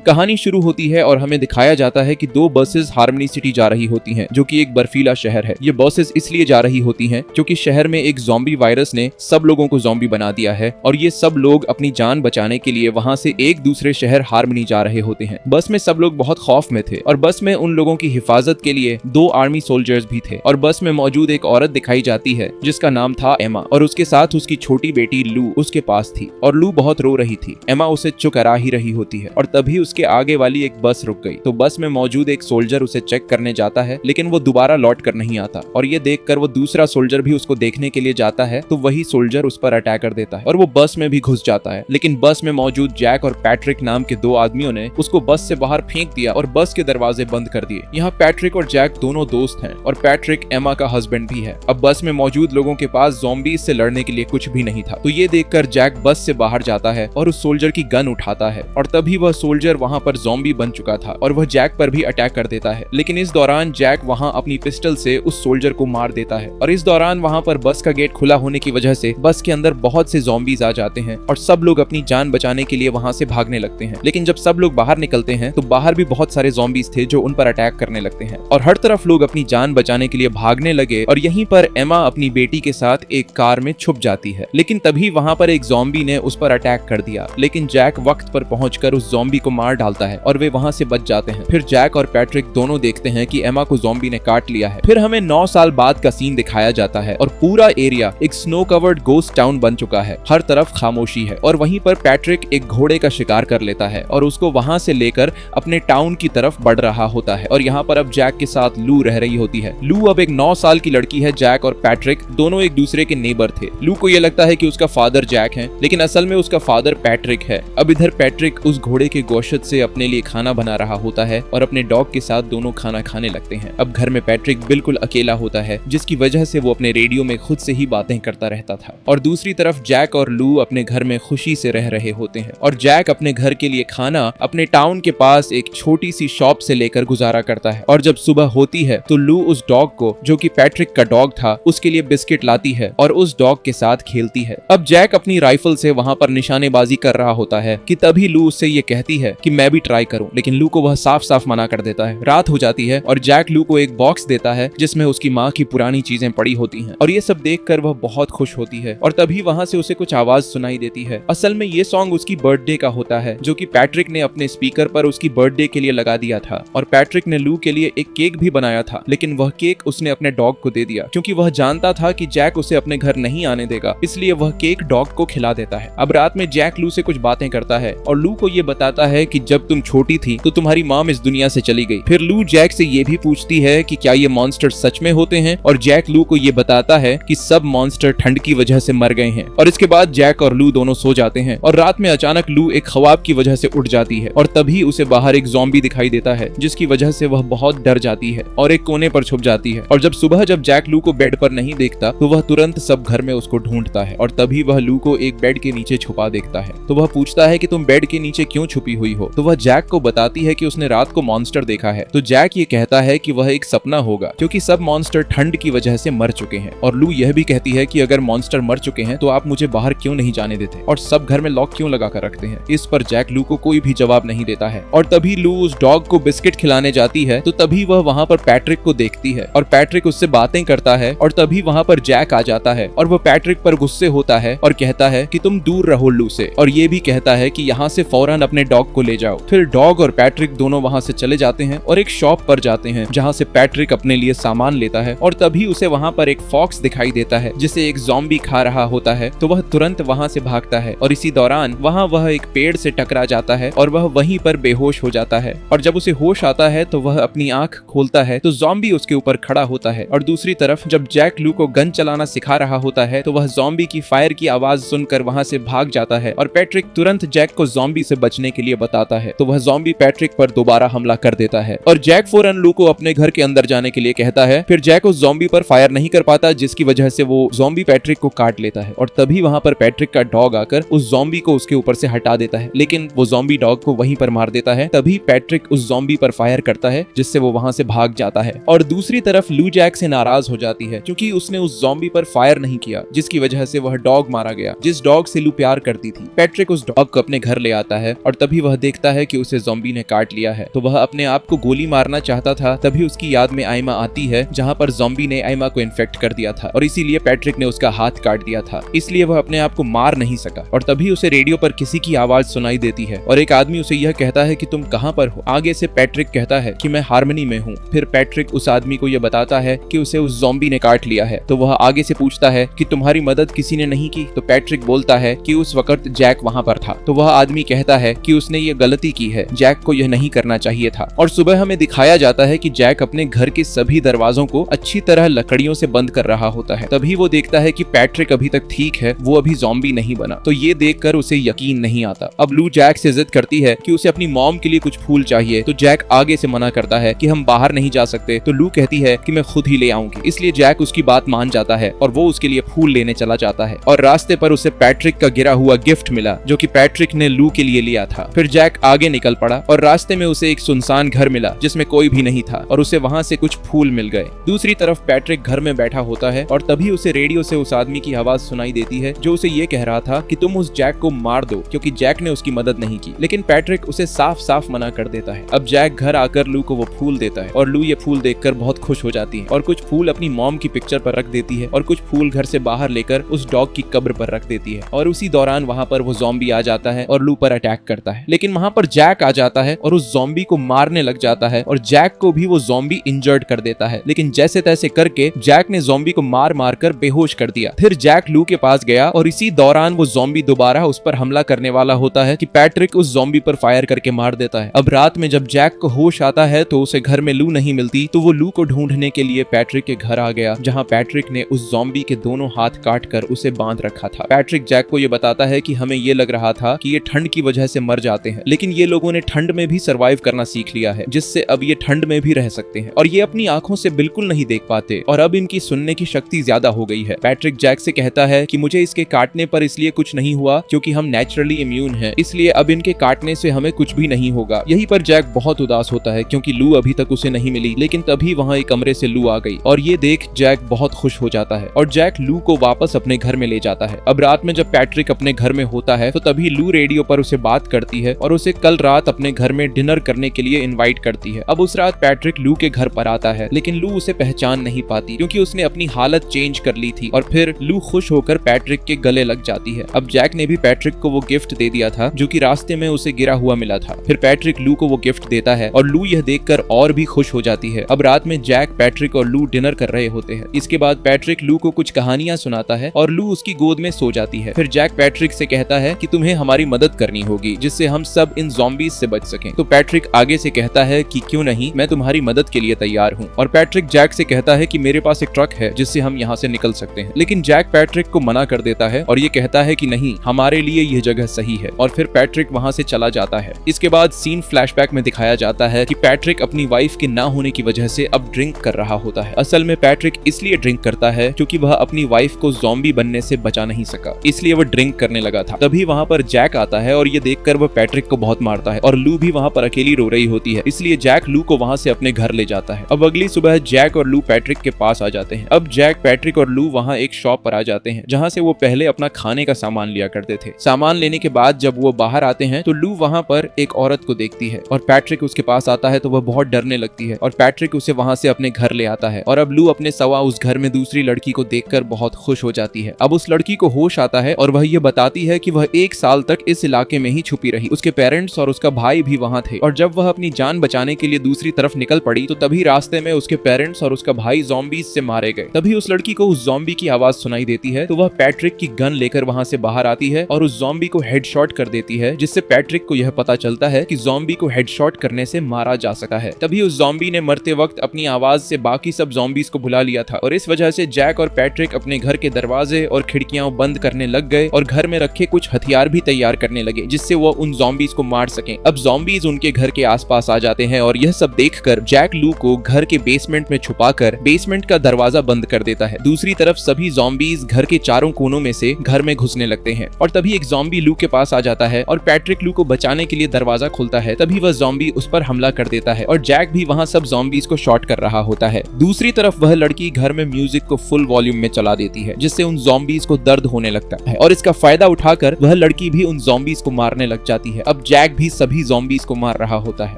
कहानी शुरू होती है और हमें दिखाया जाता है कि दो बसेस हार्मनी सिटी जा रही होती हैं, जो कि एक बर्फीला शहर है। ये बसेस इसलिए जा रही होती हैं क्योंकि शहर में एक ज़ॉम्बी वायरस ने सब लोगों को ज़ॉम्बी बना दिया है और ये सब लोग अपनी जान बचाने के लिए वहां से एक दूसरे शहर हार्मनी जा रहे होते हैं। बस में सब लोग बहुत खौफ में थे और बस में उन लोगों की हिफाजत के लिए 2 आर्मी सोल्जर्स भी थे और बस में मौजूद एक औरत दिखाई जाती है जिसका नाम था एमा और उसके साथ उसकी छोटी बेटी लू उसके पास थी और लू बहुत रो रही थी। एमा उसे चुकरा ही रही होती है और तभी उसके आगे वाली एक बस रुक गई तो बस में मौजूद एक सोल्जर उसे चेक करने जाता है, लेकिन वो दोबारा लौट कर नहीं आता और ये देखकर वो दूसरा सोल्जर भी उसको देखने के लिए जाता है तो वही सोल्जर उस पर अटैक कर देता है और वो बस में भी घुस जाता है। लेकिन बस में मौजूद जैक और पैट्रिक नाम के 2 आदमियों ने उसको बस से बाहर फेंक दिया और बस के दरवाजे बंद कर दिए। यहाँ पैट्रिक और जैक दोनों दोस्त हैं और पैट्रिक एमा का हस्बैंड भी है। अब बस में मौजूद लोगों के पास ज़ॉम्बीज़ से लड़ने के लिए कुछ भी नहीं था तो ये देखकर जैक बस से बाहर जाता है और उस सोल्जर की गन उठाता है और तभी वह सोल्जर वहां पर ज़ॉम्बी बन चुका था और वह जैक पर भी अटैक कर देता है। लेकिन इस दौरान जैक वहां अपनी पिस्टल से उस सोल्जर को मार देता है और इस दौरान वहां पर बस का गेट खुला होने की वजह से बस के अंदर बहुत से ज़ॉम्बीज़ आ जाते हैं और सब लोग अपनी जान बचाने के लिए वहां से भागने लगते हैं। लेकिन जब सब लोग बाहर निकलते हैं तो बाहर भी बहुत सारे ज़ॉम्बीज़ थे जो उन पर अटैक करने लगते हैं और हर तरफ लोग अपनी जान बचाने के लिए भागने लगे और यहीं पर एमा अपनी बेटी के साथ एक कार में छुप जाती है। लेकिन तभी वहां पर एक ज़ॉम्बी ने उस पर अटैक कर दिया, लेकिन जैक वक्त पर पहुंचकर उस ज़ॉम्बी को मार डालता है और वे वहां से बच जाते हैं। फिर जैक और पैट्रिक दोनों देखते हैं कि एमा को ज़ॉम्बी ने काट लिया है। फिर हमें 9 साल बाद का सीन दिखाया जाता है और पूरा एरिया एक स्नो कवर्ड गोस्ट टाउन बन चुका है। हर तरफ खामोशी है और वहीं पर पैट्रिक एक घोड़े का शिकार कर लेता है और उसको वहां से लेकर अपने टाउन की तरफ बढ़ रहा होता है और यहाँ पर अब जैक के साथ लू रह रही होती है। लू अब एक 9 साल की लड़की है। जैक और पैट्रिक दोनों एक दूसरे के नेबर थे। लू को यह लगता है कि उसका फादर जैक है, लेकिन असल में उसका फादर पैट्रिक है। अब इधर पैट्रिक उस घोड़े के गोश्त से अपने लिए खाना बना रहा होता है और अपने डॉग के साथ दोनों खाना खाने लगते हैं। अब घर में पैट्रिक बिल्कुल अकेला होता है, जिसकी वजह से वो अपने रेडियो में खुद से ही बातें करता रहता था और दूसरी तरफ जैक और लू अपने घर में खुशी से रह रहे होते हैं और जैक अपने घर के लिए खाना अपने टाउन के पास एक छोटी सी शॉप से लेकर गुजारा करता है और जब सुबह होती है तो लू उस डॉग को, जो कि पैट्रिक का डॉग था, उसके लिए बिस्किट लाती है और उस डॉग के साथ खेलती है। अब जैक अपनी राइफल से वहां पर निशानेबाजी कर रहा होता है कि तभी लू उससे ये कहती है कि मैं भी ट्राई करूं, लेकिन लू को वह साफ साफ मना कर देता है। रात हो जाती है और जैक लू को एक बॉक्स देता है जिसमें उसकी माँ की पुरानी चीजें पड़ी होती हैं और ये सब देखकर वह बहुत खुश होती है और तभी वहां से उसे कुछ आवाज सुनाई देती है। असल में ये सॉन्ग उसकी बर्थडे का होता है, जो कि पैट्रिक ने अपने स्पीकर पर उसकी बर्थडे के लिए लगा दिया था और पैट्रिक ने लू के लिए एक केक भी बनाया था, लेकिन वह केक उसने अपने डॉग को दे दिया क्योंकि वह जानता था कि जैक उसे अपने घर नहीं आने देगा, इसलिए वह केक डॉग को खिला देता है। अब रात में जैक लू से कुछ बातें करता है और लू को ये बताता है कि जब तुम छोटी थी तो तुम्हारी मॉम इस दुनिया से चली गई। फिर लू जैक से ये भी पूछती है कि क्या ये मॉन्स्टर सच में होते हैं और जैक लू को ये बताता है कि सब मॉन्स्टर ठंड की वजह से मर गए हैं। और इसके बाद जैक और लू दोनों सो जाते हैं और रात में अचानक लू एक ख्वाब की वजह से उठ जाती है और तभी उसे बाहर एक ज़ॉम्बी दिखाई देता है, जिसकी वजह से वह बहुत डर जाती है और एक कोने पर छुप जाती है। और जब सुबह जब जैक लू को बेड पर नहीं देखता तो वह तुरंत सब घर में उसको ढूंढता है और तभी वह लू को एक बेड के नीचे छुपा देखता है। तो वह पूछता है कि तुम बेड के नीचे क्यों छुपी हुई हो? तो वह जैक को बताती है कि उसने रात को मॉन्स्टर देखा है। तो जैक ये कहता है कि वह एक सपना होगा क्योंकि सब मॉन्स्टर ठंड की वजह से मर चुके हैं और लू यह भी कहती है कि अगर मॉन्स्टर मर चुके हैं तो आप मुझे बाहर क्यों नहीं जाने देते और सब घर में लॉक क्यों लगा कर रखते हैं? इस पर जैक लू को कोई भी जवाब नहीं देता है और तभी लू उस डॉग को बिस्किट खिलाने जाती है तो तभी वह वहां पर पैट्रिक को देखती है और पैट्रिक उससे बातें करता है और तभी वहां पर जैक आ जाता है और वह पैट्रिक पर गुस्से होता है और कहता है कि तुम दूर रहो लू से और ये भी कहता है कि यहाँ से फौरन अपने डॉग को ले जाओ। फिर डॉग और पैट्रिक दोनों वहां से चले जाते हैं और एक शॉप पर जाते हैं जहाँ से पैट्रिक अपने लिए सामान लेता है और तभी उसे वहां पर एक फॉक्स दिखाई देता है जिसे एक ज़ॉम्बी खा रहा होता है तो वह तुरंत वहां से भागता है और इसी दौरान वहां वह एक पेड़ से टकरा जाता है और वह वहीं पर बेहोश हो जाता है और जब उसे होश आता है तो वह अपनी आंख खोलता है तो ज़ॉम्बी उसके ऊपर खड़ा होता है और दूसरी तरफ जब जैक लू को गन चलाना सिखा रहा होता है तो वह ज़ॉम्बी की फायर की आवाज सुनकर वहां से भाग जाता है और पैट्रिक तुरंत जैक को ज़ॉम्बी से बचने के लिए बताता है तो वह ज़ॉम्बी पैट्रिक पर दोबारा हमला कर देता है और जैक फौरन लू को अपने घर के अंदर जाने के लिए कहता है। फिर जैक उस ज़ॉम्बी पर फायर नहीं कर पाता जिसकी वजह से वो ज़ॉम्बी पैट्रिक को काट लेता है और तभी वहां पर पैट्रिक का डॉग आकर उस ज़ॉम्बी को उसके ऊपर से हटा देता है, लेकिन वो ज़ॉम्बी डॉग को वहीं पर मार देता है। तभी पैट्रिक उस ज़ॉम्बी पर फायर करता है जिससे वो वहां से भाग जाता है और दूसरी तरफ लू जैक से नाराज हो जाती है क्योंकि उसने उस ज़ॉम्बी पर फायर नहीं किया जिसकी वजह से वह डॉग मारा गया जिस डॉग से लू प्यार करती थी। पैट्रिक उस डॉग को अपने घर ले आता है और तभी वह देखता है कि उसे ज़ॉम्बी ने काट लिया है, तो वह अपने आप को गोली मारना चाहता था। तभी उसकी याद में आइमा आती है, जहाँ पर ज़ॉम्बी ने आइमा को इन्फेक्ट कर दिया था और इसीलिए पैट्रिक ने उसका हाथ काट दिया था, इसलिए वह अपने आप को मार नहीं सका। और तभी उसे रेडियो पर किसी की आवाज सुनाई देती है और एक आदमी उसे यह कहता है कि तुम कहाँ पर हो। आगे से पैट्रिक कहता है कि मैं हार्मनी में हूँ। फिर पैट्रिक उस आदमी को यह बताता है कि उसे उस ज़ॉम्बी ने काट लिया है। तो वह आगे से पूछता है कि तुम्हारी मदद किसी ने नहीं की। तो पैट्रिक बोलता है कि उस वक्त जैक वहाँ पर था। तो वह आदमी कहता है कि उसने ये गलती की है, जैक को यह नहीं करना चाहिए था। और सुबह हमें दिखाया जाता है कि जैक अपने घर के सभी दरवाजों को अच्छी तरह लकड़ियों से बंद कर रहा होता है। तभी वो देखता है कि पैट्रिक अभी तक ठीक है, वो अभी ज़ॉम्बी नहीं बना। तो ये देखकर उसे यकीन नहीं आता। अब लू जैक से जिद करती है कि उसे अपनी मॉम के लिए कुछ फूल चाहिए। तो जैक आगे से मना करता है कि हम बाहर नहीं जा सकते। तो लू कहती है कि मैं खुद ही ले आऊंगी। इसलिए जैक उसकी बात मान जाता है और वो उसके लिए फूल लेने चला जाता है। और रास्ते पर उसे पैट्रिक का गिरा हुआ गिफ्ट मिला, जो कि पैट्रिक ने लू के लिए लिया था। फिर जैक आगे निकल पड़ा और रास्ते में उसे एक सुनसान घर मिला जिसमें कोई भी नहीं था और उसे वहां से कुछ फूल मिल गए। दूसरी तरफ पैट्रिक घर में बैठा होता है और तभी उसे रेडियो से उस आदमी की आवाज सुनाई देती है जो उसे ये कह रहा था कि तुम उस जैक को मार दो, क्योंकि जैक ने उसकी मदद नहीं की। लेकिन पैट्रिक उसे साफ साफ मना कर देता है। अब जैक घर आकर लू को वो फूल देता है और लू ये फूल देखकर बहुत खुश हो जाती है और कुछ फूल अपनी मॉम की पिक्चर पर रख देती है और कुछ फूल घर से बाहर लेकर उस डॉग की कब्र पर रख देती है। और उसी दौरान वहाँ पर वो ज़ॉम्बी आ जाता है और लू पर अटैक करता है। लेकिन वहाँ पर जैक आ जाता है और उस ज़ॉम्बी को मारने लग जाता है और जैक को भी वो ज़ॉम्बी इंजर्ड कर देता है। लेकिन जैसे तैसे करके जैक ने ज़ॉम्बी को मार मार कर बेहोश कर दिया। फिर जैक लू के पास गया और इसी दौरान वो ज़ॉम्बी दोबारा उस पर हमला करने वाला होता है कि पैट्रिक उस ज़ॉम्बी पर फायर करके मार देता है। अब रात में जब जैक को होश आता है तो उसे घर में लू नहीं मिलती, तो वो लू को ढूंढने के लिए पैट्रिक के घर आ गया, जहाँ पैट्रिक ने उस ज़ॉम्बी के दोनों हाथ काट कर उसे बांध रखा था। पैट्रिक जैक को ये बताता है कि हमें ये लग रहा था कि ये ठंड की वजह से मर जाते हैं, लेकिन ये लोगों ने ठंड में भी सरवाइव करना सीख लिया है, जिससे अब ये ठंड में भी रह सकते हैं और ये अपनी आंखों से बिल्कुल नहीं देख पाते और अब इनकी सुनने की शक्ति ज्यादा हो गई है। पैट्रिक जैक से कहता है कि मुझे इसके काटने पर इसलिए कुछ नहीं हुआ क्योंकि हम नेचुरली इम्यून हैं, इसलिए अब इनके काटने से हमें कुछ भी नहीं होगा। यहीं पर जैक बहुत उदास होता है क्योंकि लू अभी तक उसे नहीं मिली। लेकिन तभी वहाँ एक कमरे से लू आ गई और ये देख जैक बहुत खुश हो जाता है और जैक लू को वापस अपने घर में ले जाता है। अब रात में जब पैट्रिक अपने घर में होता है तो तभी लू रेडियो पर उसे बात करती है और उसे कल रात अपने घर में डिनर करने के लिए इनवाइट करती है। अब उस रात पैट्रिक लू के घर पर आता है, लेकिन लू उसे पहचान नहीं पाती क्योंकि उसने अपनी हालत चेंज कर ली थी और फिर लू खुश होकर पैट्रिक के गले लग जाती है। अब जैक ने भी पैट्रिक को वो गिफ्ट दे दिया था जो कि रास्ते में उसे गिरा हुआ मिला था। फिर पैट्रिक लू को वो गिफ्ट देता है और लू यह देखकर और भी खुश हो जाती है। अब रात में जैक, पैट्रिक और लू डिनर कर रहे होते हैं। इसके बाद पैट्रिक लू को कुछ कहानियां सुनाता है और लू उसकी गोद में सो जाती है। फिर जैक पैट्रिक से कहता है कि तुम्हें हमारी मदद करनी होगी जिससे हम सब इन ज़ॉम्बीज़ से बच सकें। तो पैट्रिक आगे से कहता है कि क्यों नहीं, मैं तुम्हारी मदद के लिए तैयार हूँ। और पैट्रिक जैक से कहता है कि मेरे पास एक ट्रक है जिससे हम यहाँ से निकल सकते हैं। लेकिन जैक पैट्रिक को मना कर देता है और ये कहता है कि नहीं, हमारे लिए यह जगह सही है। और फिर पैट्रिक वहाँ से चला जाता है। इसके बाद सीन फ्लैशबैक में दिखाया जाता है कि पैट्रिक अपनी वाइफ के ना होने की वजह से अब ड्रिंक कर रहा होता है। असल में पैट्रिक इसलिए ड्रिंक करता है क्योंकि वह अपनी वाइफ को ज़ॉम्बी बनने से बचा नहीं सका, इसलिए वह ड्रिंक करने लगा था। तभी वहाँ पर जैक आता है और ये देखकर वह पैट्रिक को बहुत मारता है और लू भी वहाँ पर अकेली रो रही होती है, इसलिए जैक लू को वहाँ से अपने घर ले जाता है। अब अगली सुबह जैक और लू पैट्रिक के पास आ जाते हैं। अब जैक, पैट्रिक और लू वहाँ एक शॉप पर आ जाते हैं जहाँ से वो पहले अपना खाने का सामान लिया करते थे। सामान लेने के बाद जब वो बाहर आते हैं तो लू वहाँ पर एक औरत को देखती है और पैट्रिक उसके पास आता है तो वह बहुत डरने लगती है और पैट्रिक उसे वहाँ से अपने घर ले आता है। और अब लू अपने सवा उस घर में दूसरी लड़की को देखकर बहुत खुश हो जाती है। अब उस लड़की को होश आता है और वह ये बताती है कि वह 1 साल तक इस इलाके में ही छुपी रही। उसके पेरेंट्स और उसका भाई भी वहाँ थे और जब वह अपनी जान बचाने के लिए दूसरी तरफ निकल पड़ी तो तभी रास्ते में उसके पेरेंट्स और उसका भाई ज़ॉम्बीज़ से मारे गए। तभी उस लड़की को उस ज़ॉम्बी की आवाज सुनाई देती है तो वह पैट्रिक की गन लेकर वहाँ से बाहर आती है और उस ज़ॉम्बी को हेडशॉट कर देती है, जिससे पैट्रिक को यह पता चलता है कि ज़ॉम्बी को हेडशॉट करने से मारा जा सकता है। तभी उस ज़ॉम्बी ने मरते वक्त अपनी आवाज से बाकी सब ज़ॉम्बीज़ को भुला लिया था और इस वजह से जैक और पैट्रिक अपने घर के दरवाजे और खिड़कियां बंद करने लग गए और घर में रखे कुछ हथियार भी तैयार करने लगे जिससे वो उन ज़ॉम्बीज़ को मार सकें। अब ज़ॉम्बीज़ उनके घर के आसपास आ जाते हैं और यह सब देखकर जैक लू को घर के बेसमेंट में छुपाकर बेसमेंट का दरवाजा बंद कर देता है। दूसरी तरफ सभी ज़ॉम्बीज़ घर के चारों कोनों में से घर में घुसने लगते हैं और तभी एक ज़ॉम्बी लू के पास आ जाता है और पैट्रिक लू को बचाने के लिए दरवाजा खोलता है। तभी वह ज़ॉम्बी उस पर हमला कर देता है और जैक भी वहाँ सब ज़ॉम्बीज़ को शॉट कर रहा होता है। दूसरी तरफ वह लड़की घर में म्यूजिक को फुल वॉल्यूम में चला देती है जिससे उन ज़ॉम्बीज़ को दर्द होने लगता है और इसका फायदा उठाकर वह लड़की भी उन ज़ॉम्बीज़ को मारने लग जाती है। अब तब जैक भी सभी ज़ॉम्बीज को मार रहा होता है।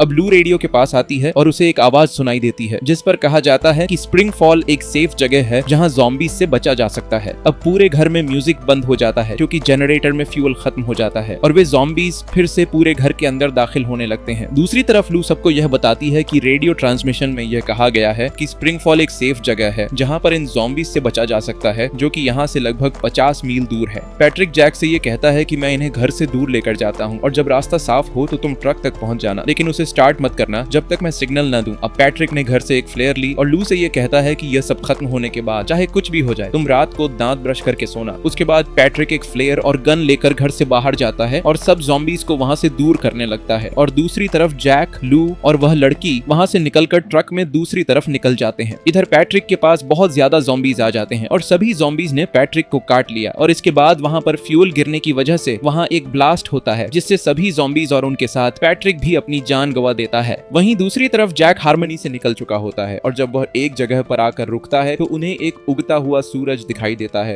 अब लू रेडियो के पास आती है और उसे एक आवाज सुनाई देती है जिस पर कहा जाता है कि स्प्रिंग फॉल एक सेफ जगह है जहां ज़ॉम्बीज से बचा जा सकता है। अब पूरे घर में म्यूजिक बंद हो जाता है क्योंकि जनरेटर में फ्यूल खत्म हो जाता है और वे ज़ॉम्बीज फिर से पूरे घर के अंदर दाखिल होने लगते हैं। दूसरी तरफ लू सबको यह बताती है कि रेडियो ट्रांसमिशन में यह कहा गया है कि स्प्रिंग फॉल एक सेफ जगह है जहां पर इन ज़ॉम्बीज से बचा जा सकता है, जो कि यहाँ से लगभग 50 मील दूर है। पैट्रिक जैक से ये कहता है कि मैं इन्हें घर से दूर लेकर जाता हूँ और जब रास्ता साफ हो तो तुम ट्रक तक पहुंच जाना, लेकिन उसे स्टार्ट मत करना जब तक मैं सिग्नल न दूं। अब पैट्रिक ने घर से एक फ्लेयर ली और लू से ये कहता है कि यह सब खत्म होने के बाद चाहे कुछ भी हो जाए तुम रात को दांत ब्रश करके सोना। उसके बाद पैट्रिक एक फ्लेयर और गन लेकर घर से बाहर जाता है और सब ज़ॉम्बीज को वहां से दूर करने लगता है और दूसरी तरफ जैक, लू और वह लड़की वहां से निकलकर ट्रक में दूसरी तरफ निकल जाते हैं। इधर पैट्रिक के पास बहुत ज्यादा ज़ॉम्बीज आ जाते हैं और सभी ज़ॉम्बीज ने पैट्रिक को काट लिया और इसके बाद वहां पर फ्यूल गिरने की वजह से वहां एक ब्लास्ट होता है जिससे सभी ज़ॉम्बीज और उनके साथ पैट्रिक भी अपनी जान गंवा देता है। वहीं दूसरी तरफ जैक हार्मनी से निकल चुका होता है और जब वह एक जगह पर आकर रुकता है तो उन्हें एक उगता हुआ सूरज दिखाई देता है